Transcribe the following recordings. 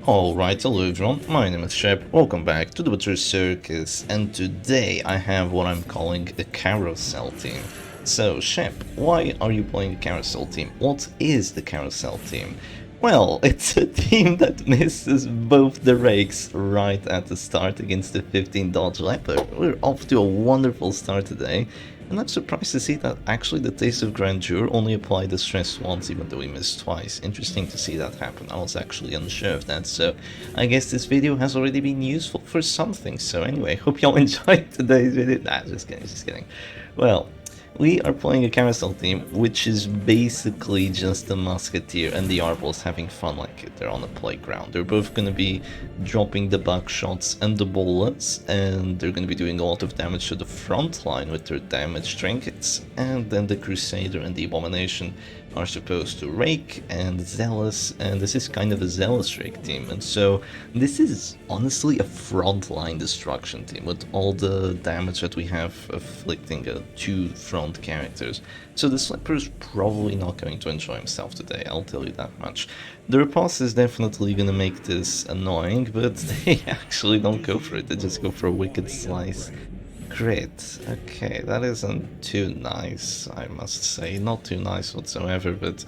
Alright, hello everyone, my name is Shep, welcome back to the Circus, and today I have what I'm calling a carousel team. So Shep, why are you playing a carousel team? What is the carousel team? Well, it's a team that misses both the rakes right at the start against the 15 dodge leopard. We're off to a wonderful start today. And I'm surprised to see that actually the Taste of Grandeur only applied the stress once even though we missed twice. Interesting to see that happen. I was actually unsure of that, so I guess this video has already been useful for something. So anyway, hope y'all enjoyed today's video. Nah, just kidding, just kidding. Well, we are playing a carousel team, which is basically just the Musketeer and the Arbalest having fun like they're on a playground. They're both going to be dropping the buckshots and the bullets, and they're going to be doing a lot of damage to the front line with their damage trinkets. And then the Crusader and the Abomination are supposed to rake and zealous, and this is kind of a zealous rake team, and so this is honestly a frontline destruction team with all the damage that we have afflicting two front characters. So the Slipper is probably not going to enjoy himself today, I'll tell you that much. The Riposte is definitely gonna make this annoying, but they actually don't go for it, they just go for a Wicked Slice. Crit. Okay, that isn't too nice, I must say. Not too nice whatsoever, but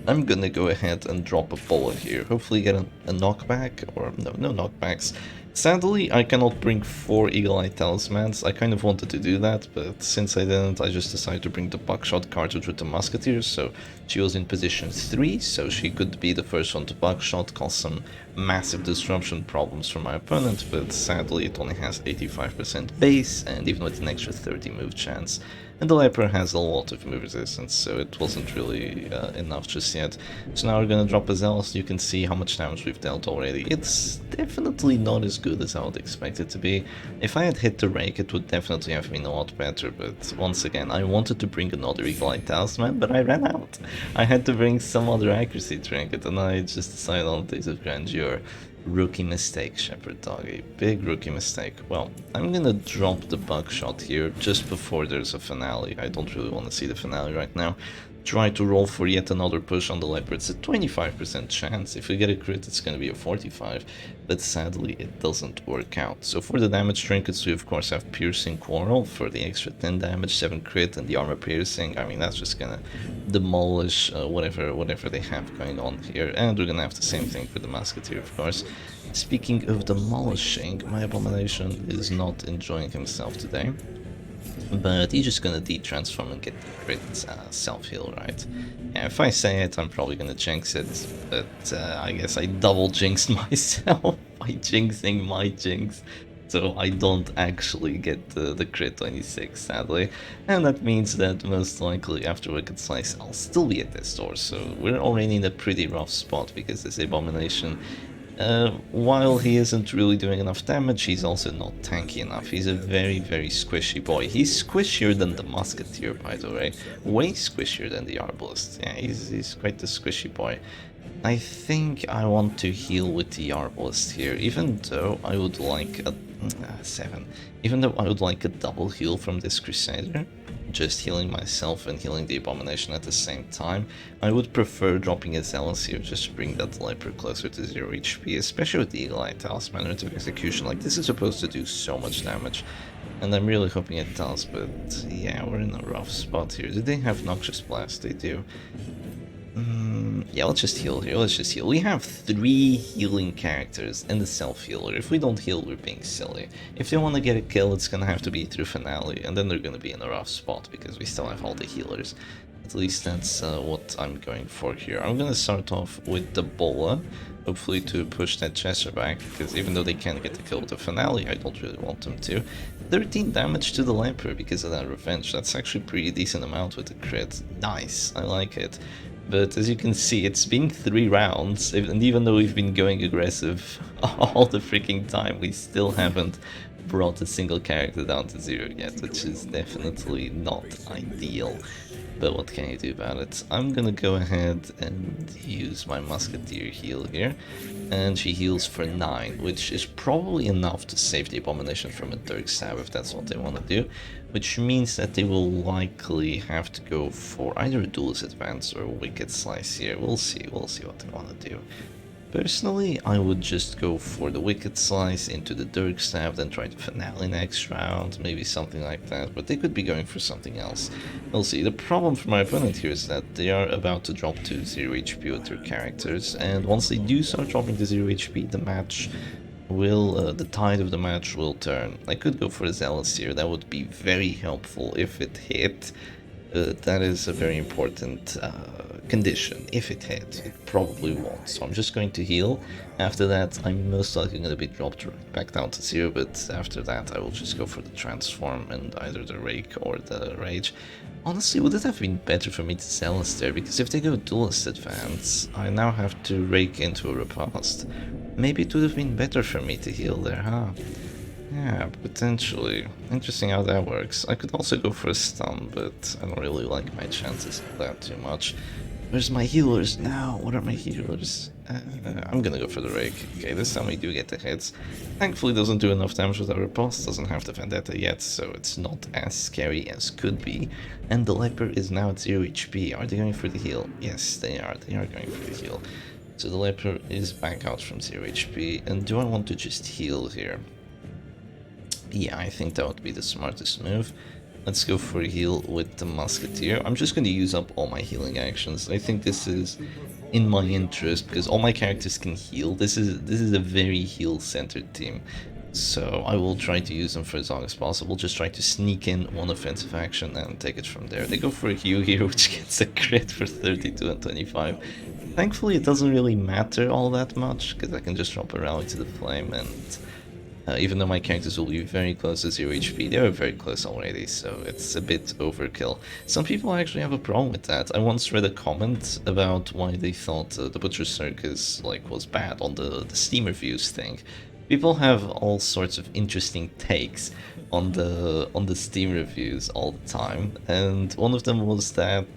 I'm gonna go ahead and drop a bullet here. Hopefully get a knockback, or no knockbacks. Sadly, I cannot bring 4 Eagle Eye Talismans. I kind of wanted to do that, but since I didn't, I just decided to bring the Buckshot cartridge with the Musketeer, so she was in position 3, so she could be the first one to Buckshot, cause some massive disruption problems for my opponent, but sadly it only has 85% base, and even with an extra 30 move chance. And the Leopard has a lot of move resistance, so it wasn't really enough just yet. So now we're gonna drop a Zealous. You can see how much damage we've dealt already. It's definitely not as good as I would expect it to be. If I had hit the rake, it would definitely have been a lot better, but once again, I wanted to bring another Eagle Eye Talisman, but I ran out. I had to bring some other accuracy trinket, and I just decided on Taste of Grandeur. Rookie mistake, Shepherd Doggy. Big rookie mistake. Well, I'm gonna drop the buckshot here just before there's a finale. I don't really want to see the finale right now. Try to roll for yet another push on the leopard. It's a 25% chance. If we get a crit, it's gonna be a 45, but sadly it doesn't work out. So for the damage trinkets, we of course have Piercing Quarrel for the extra 10 damage, 7 crit, and the armor piercing. I mean, that's just gonna demolish whatever they have going on here. And we're gonna have the same thing for the Musketeer, of course. Speaking of demolishing, my Abomination is not enjoying himself today. But he's just gonna de-transform and get the crit self-heal, right? Yeah, if I say it, I'm probably gonna jinx it, but I guess I double jinxed myself by jinxing my jinx. So I don't actually get the crit 26, sadly. And that means that most likely after Wicked Slice, I'll still be at this door. So we're already in a pretty rough spot because this Abomination, while he isn't really doing enough damage, he's also not tanky enough. He's a very squishy boy. He's squishier than the Musketeer, by the way. Way squishier than the Arbalest. Yeah, he's quite the squishy boy. I think I want to heal with the Arbalest here, even though I would like a 7. Even though I would like a double heal from this Crusader, just healing myself and healing the Abomination at the same time, I would prefer dropping a Zealous here just to bring that Leopard closer to 0 HP, especially with the Eagle Eye Talisman or to Execution. Like, this is supposed to do so much damage, and I'm really hoping it does, but yeah, we're in a rough spot here. Do they have Noxious Blast? They do. Yeah, let's just heal here, let's just heal. We have 3 healing characters and the self-healer. If we don't heal, we're being silly. If they want to get a kill, it's gonna have to be through finale, and then they're gonna be in a rough spot because we still have all the healers. At least that's what I'm going for here. I'm gonna start off with the Bola, hopefully to push that Chester back, because even though they can't get the kill with the finale, I don't really want them to. 13 damage to the Leopard because of that revenge. That's actually a pretty decent amount with the crit. Nice, I like it. But as you can see, it's been 3 rounds, and even though we've been going aggressive all the freaking time, we still haven't brought a single character down to 0 yet, which is definitely not ideal. But what can you do about it? I'm gonna go ahead and use my Musketeer heal here, and she heals for 9, which is probably enough to save the Abomination from a Dirk Stab if that's what they want to do, which means that they will likely have to go for either a Duelist Advance or a Wicked Slice here. We'll see what they want to do. Personally, I would just go for the Wicked Slice into the Dirk Stab, then try to finale next round, maybe something like that, but they could be going for something else. We'll see. The problem for my opponent here is that they are about to drop to 0 HP with their characters, and once they do start dropping to 0 HP, the match will, the tide of the match will turn. I could go for a Zealous here, that would be very helpful if it hit. That is a very important condition. If it hit, it probably won't. So I'm just going to heal. After that, I'm most likely going to be dropped right back down to 0, but after that I will just go for the transform and either the Rake or the Rage. Honestly, would it have been better for me to Zealous there? Because if they go Duelist Advance, I now have to Rake into a Repast. Maybe it would have been better for me to heal there, huh? Yeah, potentially. Interesting how that works. I could also go for a stun, but I don't really like my chances of that too much. Where's my healers now? What are my healers? I'm gonna go for the Rake. Okay, this time we do get the hits. Thankfully doesn't do enough damage with our boss, doesn't have the Vendetta yet, so it's not as scary as could be. And the Leper is now at 0 HP. Are they going for the heal? Yes, they are going for the heal. So the Leper is back out from 0 HP, and do I want to just heal here? Yeah, I think that would be the smartest move. Let's go for a heal with the Musketeer. I'm just going to use up all my healing actions. I think this is in my interest because all my characters can heal. This is a very heal-centered team. So I will try to use them for as long as possible. Just try to sneak in one offensive action and take it from there. They go for a Q here, which gets a crit for 32 and 25. Thankfully, it doesn't really matter all that much because I can just drop a rally to the flame and... even though my characters will be very close to 0 HP, they are very close already, so it's a bit overkill. Some people actually have a problem with that. I once read a comment about why they thought the Butcher Circus was bad on the Steam reviews thing. People have all sorts of interesting takes on the Steam reviews all the time, and one of them was that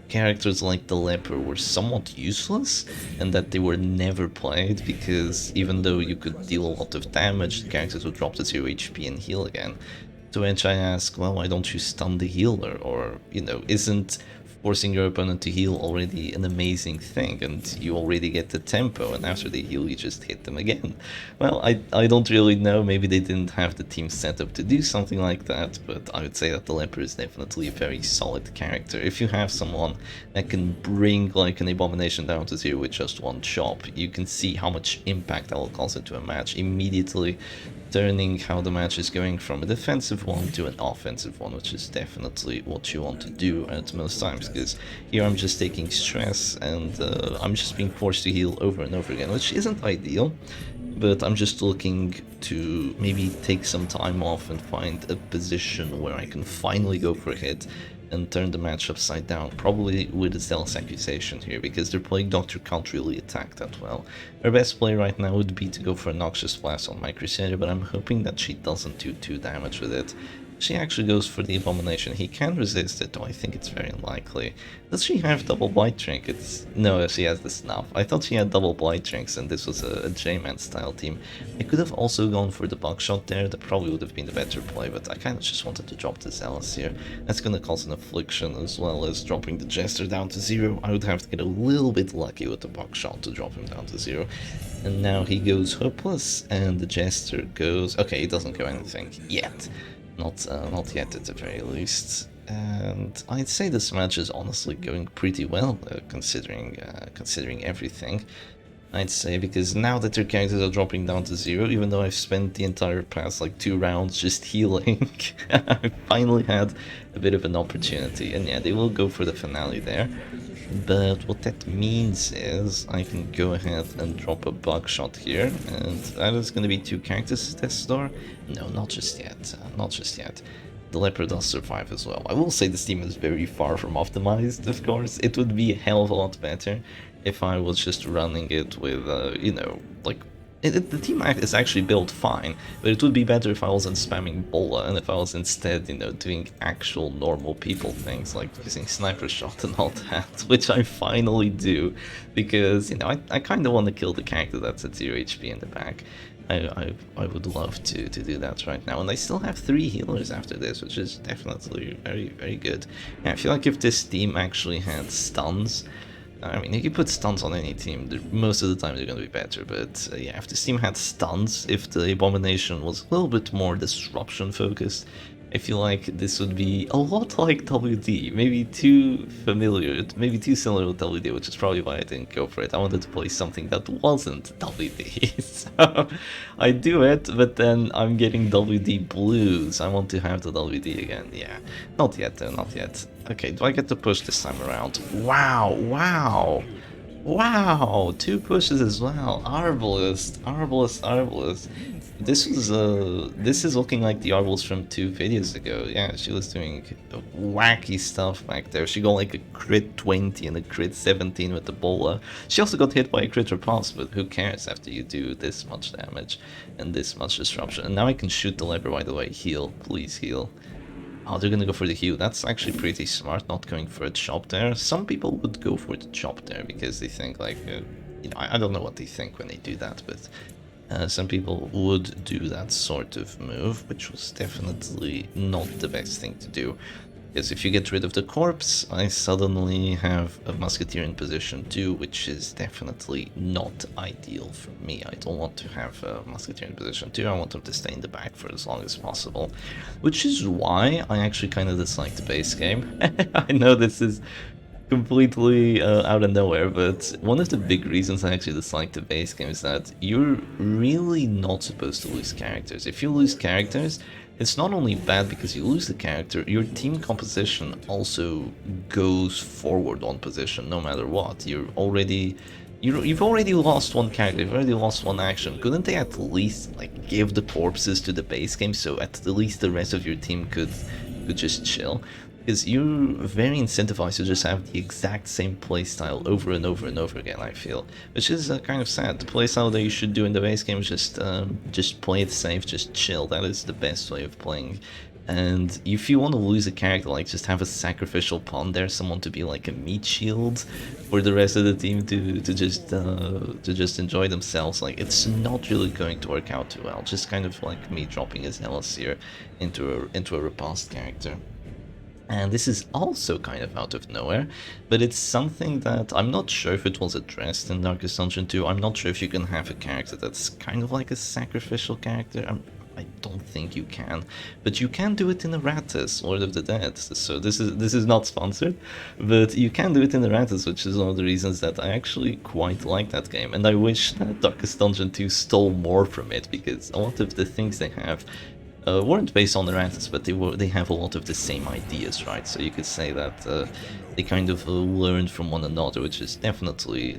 characters like the Leper were somewhat useless and that they were never played because even though you could deal a lot of damage, the characters would drop to 0 HP and heal again. To which I ask, well, why don't you stun the healer? Or, you know, isn't forcing your opponent to heal already an amazing thing, and you already get the tempo, and after they heal you just hit them again? Well, I don't really know, maybe they didn't have the team set up to do something like that, but I would say that the Leper is definitely a very solid character. If you have someone that can bring an Abomination down to 0 with just one chop, you can see how much impact that will cause into a match, immediately turning how the match is going from a defensive one to an offensive one, which is definitely what you want to do at most times, because here I'm just taking stress and I'm just being forced to heal over and over again, which isn't ideal, but I'm just looking to maybe take some time off and find a position where I can finally go for a hit and turn the match upside down, probably with a Zealous Accusation here, because their Plague Doctor can't really attack that well. Her best play right now would be to go for a Noxious Blast on my Crusader, but I'm hoping that she doesn't do too damage with it. She actually goes for the Abomination. He can resist it, though I think it's very unlikely. Does she have double Blight Trinkets? No, she has the Snuff. I thought she had double Blight Trinks and this was a J-Man style team. I could have also gone for the Buckshot there, that probably would have been the better play, but I kind of just wanted to drop the Zealous here. That's going to cause an Affliction as well as dropping the Jester down to 0. I would have to get a little bit lucky with the Buckshot to drop him down to 0. And now he goes Hopeless and the Jester goes... Okay, he doesn't go anything yet. Not yet at the very least, and I'd say this match is honestly going pretty well, considering everything. I'd say, because now that their characters are dropping down to 0, even though I've spent the entire past 2 rounds just healing, I finally had a bit of an opportunity, and yeah, they will go for the finale there. But what that means is I can go ahead and drop a Buckshot here, and that is going to be 2 characters to test door. No, not just yet, not just yet. The Leper does survive as well. I will say this team is very far from optimized, of course. It would be a hell of a lot better if I was just running it with, you know, the team is actually built fine, but it would be better if I wasn't spamming Bola and if I was instead, you know, doing actual normal people things like using Sniper Shot and all that, which I finally do, because, you know, I kind of want to kill the character that's at 0 HP in the back. I would love to do that right now, and I still have 3 healers after this, which is definitely very, very good. Yeah, I feel like if this team actually had stuns, I mean, you can put stuns on any team. Most of the time they're going to be better, but yeah, if this team had stuns, if the Abomination was a little bit more disruption focused, I feel like this would be a lot like WD, maybe too familiar, maybe too similar with WD, which is probably why I didn't go for it. I wanted to play something that wasn't WD, so I do it, but then I'm getting WD blues. I want to have the WD again, yeah. Not yet though, not yet. Okay, do I get to push this time around? Wow, wow! Wow, 2 pushes as well. Arbalest, Arbalest, Arbalest. This is looking like the Arbalest from 2 videos ago. Yeah, she was doing wacky stuff back there. She got like a crit 20 and a crit 17 with the bola. She also got hit by a crit repulse, but who cares after you do this much damage and this much disruption. And now I can shoot the lever, by the way. Heal, please heal. Oh, they're gonna go for the heal. That's actually pretty smart, not going for a chop there. Some people would go for the chop there because they think like, you know, I don't know what they think when they do that, but some people would do that sort of move, which was definitely not the best thing to do. Because if you get rid of the corpse, I suddenly have a Musketeer in position 2, which is definitely not ideal for me. I don't want to have a Musketeer in position 2, I want him to stay in the back for as long as possible. Which is why I actually kind of dislike the base game. I know this is completely out of nowhere, but one of the big reasons I actually dislike the base game is that you're really not supposed to lose characters. If you lose characters, it's not only bad because you lose the character, your team composition also goes forward on position no matter what. You've already lost one character, you've already lost one action. Couldn't they at least like give the corpses to the base game so at least the rest of your team could just chill? Because you're very incentivized to just have the exact same playstyle over and over and over again, I feel. Which is kind of sad. The playstyle that you should do in the base game is just play it safe, just chill. That is the best way of playing. And if you want to lose a character, like just have a sacrificial pawn there, someone to be like a meat shield for the rest of the team to just enjoy themselves. Like it's not really going to work out too well. Just kind of like me dropping his Elixir into a repulsed character. And this is also kind of out of nowhere, but it's something that I'm not sure if it was addressed in Darkest Dungeon 2. I'm not sure if you can have a character that's kind of like a sacrificial character. I don't think you can, but you can do it in Erratus, Lord of the Dead. So this is not sponsored, but you can do it in Erratus, which is one of the reasons that I actually quite like that game. And I wish that Darkest Dungeon 2 stole more from it, because a lot of the things they have weren't based on Erratus, but they have a lot of the same ideas, right? So you could say that they kind of learned from one another, which is definitely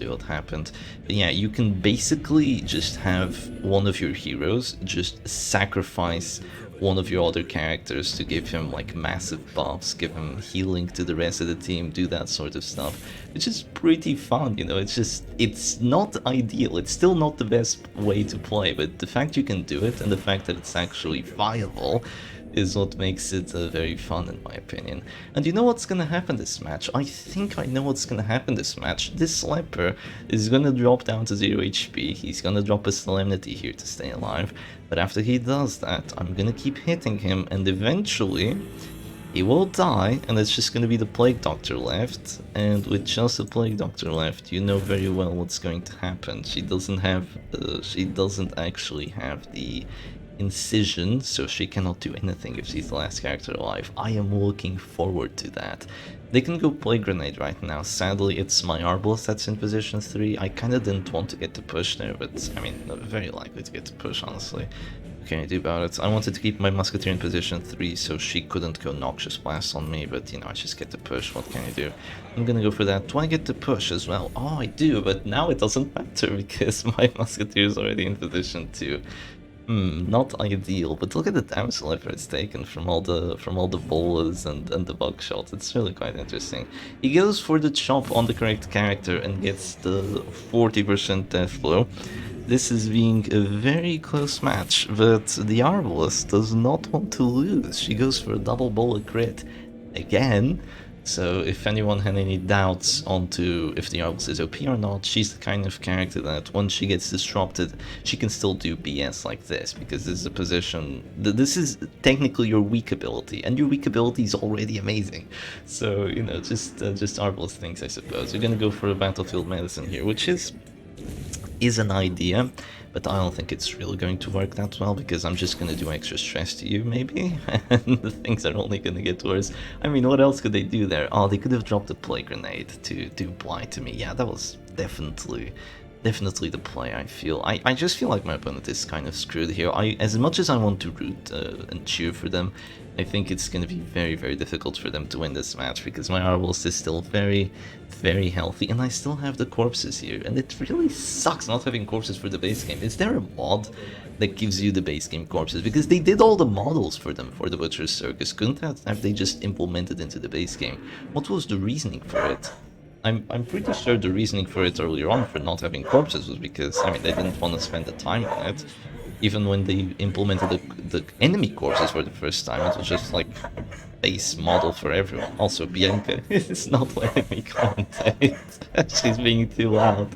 what happened. But yeah, you can basically just have one of your heroes just sacrifice one of your other characters to give him like massive buffs, give him healing to the rest of the team, do that sort of stuff, which is pretty fun, you know. It's not ideal, it's still not the best way to play, but the fact you can do it and the fact that it's actually viable is what makes it very fun, in my opinion. And you know what's gonna happen this match? I think I know what's gonna happen this match. This leper is gonna drop down to 0 HP, he's gonna drop a Solemnity here to stay alive, but after he does that, I'm gonna keep hitting him, and eventually he will die, and it's just gonna be the Plague Doctor left, and with just the Plague Doctor left, you know very well what's going to happen. She doesn't actually have the incision, so she cannot do anything if she's the last character alive. I am looking forward to that. They can go Plague Grenade right now. Sadly, it's my Arbalest that's in position 3. I kinda didn't want to get the push there, but I mean, very likely to get the push, honestly. What can I do about it? I wanted to keep my Musketeer in position 3 so she couldn't go Noxious Blast on me, but you know, I just get the push. What can I do? I'm gonna go for that. Do I get the push as well? Oh, I do, but now it doesn't matter because my Musketeer is already in position 2. Not ideal, but look at the damage lever it's taken from all the bolas and the buckshot. It's really quite interesting. He goes for the chop on the correct character and gets the 40% death blow. This is being a very close match, but the Arbalest does not want to lose. She goes for a double bola crit again. So if anyone had any doubts onto if the Arbalest is OP or not, she's the kind of character that once she gets disrupted, she can still do BS like this, because this is a position, this is technically your weak ability, and your weak ability is already amazing. So, you know, just Arbalest things, I suppose. We're gonna go for a Battlefield Medicine here, which is an idea, but I don't think it's really going to work that well, because I'm just gonna do extra stress to you, maybe, and the things are only gonna get worse. I mean, what else could they do there? Oh, they could have dropped a plague grenade to do blight to me. Yeah, that was definitely the play, I feel. I just feel like my opponent is kind of screwed here. As much as I want to root and cheer for them, I think it's going to be very, very difficult for them to win this match, because my Arbalest is still very, very healthy, and I still have the corpses here, and it really sucks not having corpses for the base game. Is there a mod that gives you the base game corpses? Because they did all the models for them for the Butcher's Circus. Couldn't have they just implemented into the base game? What was the reasoning for it? I'm pretty sure the reasoning for it earlier on for not having corpses was because, I mean, they didn't want to spend the time on it. Even when they implemented the enemy corpses for the first time, it was just like a base model for everyone. Also, Bianca is not letting me commentate. She's being too loud.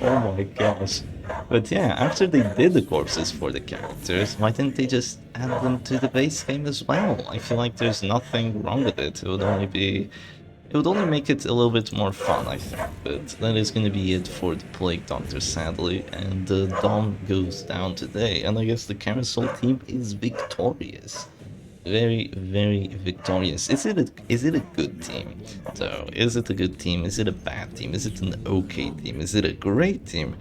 Oh my gosh. But yeah, after they did the corpses for the characters, why didn't they just add them to the base game as well? I feel like there's nothing wrong with it. It would only make it a little bit more fun, I think, but that is going to be it for the Plague Doctor, sadly, and the Dom goes down today, and I guess the Carousel team is victorious. Very, very victorious. Is it a good team? So, is it a good team? Is it a bad team? Is it an okay team? Is it a great team?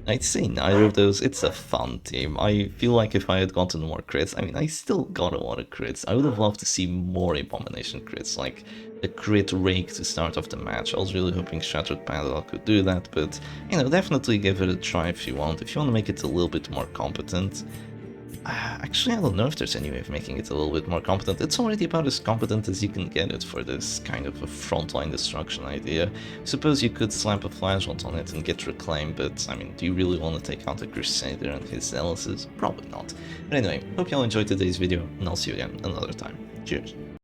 I'd say neither of those. It's a fun team. I feel like if I had gotten more crits, I mean, I still got a lot of crits. I would have loved to see more Abomination crits, like a crit rake to start off the match. I was really hoping Shattered Padlock could do that, but, you know, definitely give it a try if you want. If you want to make it a little bit more competent. Actually, I don't know if there's any way of making it a little bit more competent. It's already about as competent as you can get it for this kind of a frontline destruction idea. Suppose you could slap a flashlight on it and get reclaimed, but I mean, do you really want to take out the Crusader and his zealots? Probably not. But anyway, hope you all enjoyed today's video, and I'll see you again another time. Cheers.